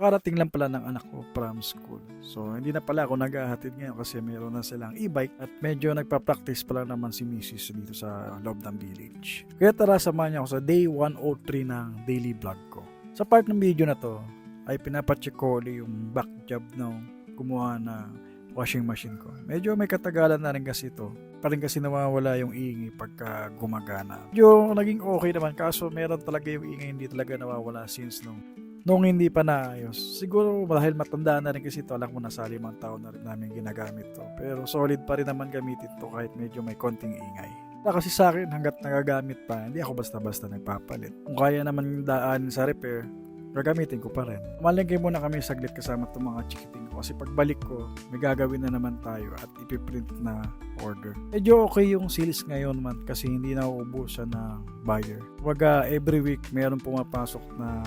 Karating lang pala ng anak ko from school. So, hindi na pala ako naghahatid ngayon kasi meron na silang e-bike at medyo nagpa-practice pala naman si Mrs. dito sa loob ng village. Kaya tara, samahan niyo ako sa day 103 ng daily vlog ko. Sa part ng video na to, ay pinapacheck ko ulit yung back job ng kumuha na washing machine ko. Medyo may katagalan na rin kasi ito. Pa rin kasi nawawala yung ingay pagka gumagana. Medyo naging okay naman kaso meron talaga yung ingay hindi talaga nawawala since nung hindi pa naayos. Siguro dahil matanda na rin kasi ito, alam mo na sa 5 taon na rin namin ginagamit to. Pero solid pa rin naman gamitin to kahit medyo may konting ingay. Kasi sa akin hanggat nagagamit pa, hindi ako basta-basta nagpapalit. Kung kaya naman daan sa repair, gagamitin ko pa rin. Malingkay muna kami saglit kasama itong mga chikiting ko kasi pagbalik ko, may gagawin na naman tayo at ipiprint na order. Medyo okay yung sales ngayon man kasi hindi na uubusan ng buyer. Kumbaga every week mayroon pumapasok na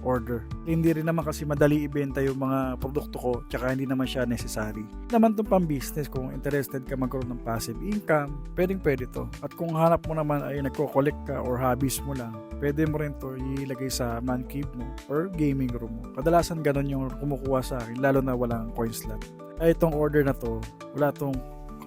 order. Hindi rin naman kasi madali ibenta yung mga produkto ko tsaka hindi naman siya necessary. Naman itong pang business, kung interested ka magkaroon ng passive income, pwede to. At kung hanap mo naman ay nagko-collect ka or hobbies mo lang, pwede mo rin to ilagay sa man cave mo or gaming room mo. Kadalasan ganun yung kumukuha sa akin, lalo na walang coin slot. Ay itong order na to, wala tong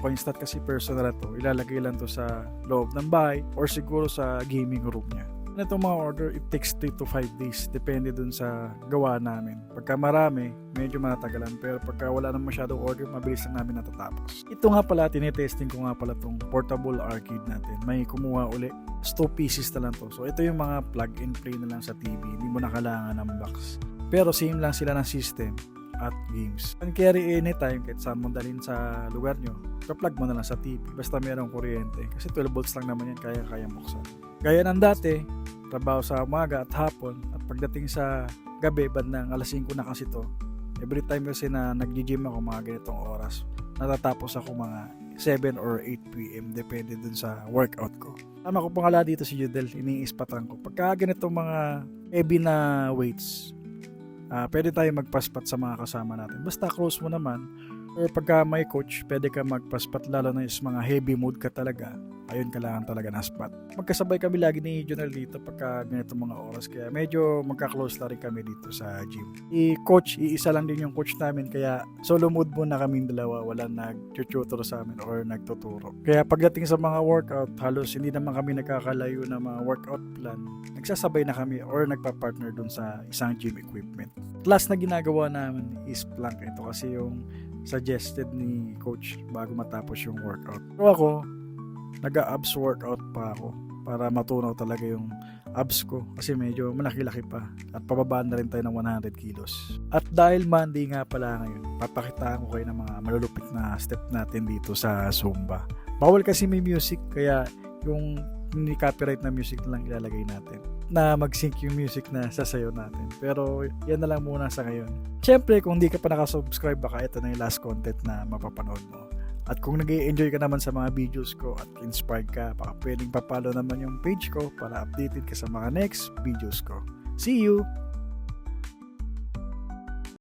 coin slot kasi personal to. Ilalagay lang to sa loob ng bahay or siguro sa gaming room niya. Itong mga order, it takes 3 to 5 days. Depende dun sa gawa namin. Pagka marami, medyo matagalan. Pero pagka wala nang masyadong order, mabilis lang namin natatapos. Ito nga pala, tinetesting ko nga pala itong portable arcade natin. May kumuha uli. 2 pieces na lang to. So ito yung mga plug and play na lang sa TV. Hindi mo na kailangan ng box. Pero same lang sila ng system at games. Can carry anytime kahit saan mo dalhin sa lugar nyo. Ka-plug mo na lang sa TV. Basta mayroong kuryente. Kasi 12 volts lang naman yan, kaya buksan. Gaya ng dati, trabaho sa umaga at hapon at pagdating sa gabi, bandang alas 5 na kasi to. Every time kasi na nag-gym ako mga ganitong oras, natatapos ako mga 7 or 8 p.m. depende dun sa workout ko. Tama ko pangala dito si Judel, iniispatan ko. Pagka ganitong mga heavy na weights, pwede tayo magpaspat sa mga kasama natin. Basta close mo naman. Or pagka may coach, pwede ka magpaspat lalo na yung mga heavy mood ka talaga. Ayun, kailangan talaga na spot. Magkasabay kami lagi ni Jonel dito pagka ganito mga oras. Kaya medyo magka-close na rin kami dito sa gym. I-coach, iisa lang din yung coach namin. Kaya solo mood muna kaming dalawa. Walang nag-tutor sa amin or nagtuturo. Kaya pagdating sa mga workout, halos hindi naman kami nagkakalayo na mga workout plan. Nagsasabay na kami or nagpa-partner dun sa isang gym equipment. Last na ginagawa namin is plank. Ito kasi yung suggested ni coach bago matapos yung workout. So ako, nag-abs workout pa ako para matunaw talaga yung abs ko kasi medyo malaki-laki pa at pababa na rin tayo ng 100 kilos. At dahil Monday nga pala ngayon, papakitaan ko kayo ng mga malulupit na step natin dito sa Zumba. Bawal kasi may music kaya yung hindi copyright na music na lang ilalagay natin na mag-sync yung music na sasayaw natin. Pero yan na lang muna sa ngayon. Siyempre, kung hindi ka pa nakasubscribe, baka ito na yung last content na mapapanood mo. At kung nag-i-enjoy ka naman sa mga videos ko at inspired ka, baka pwedeng papalo naman yung page ko para updated ka sa mga next videos ko. See you!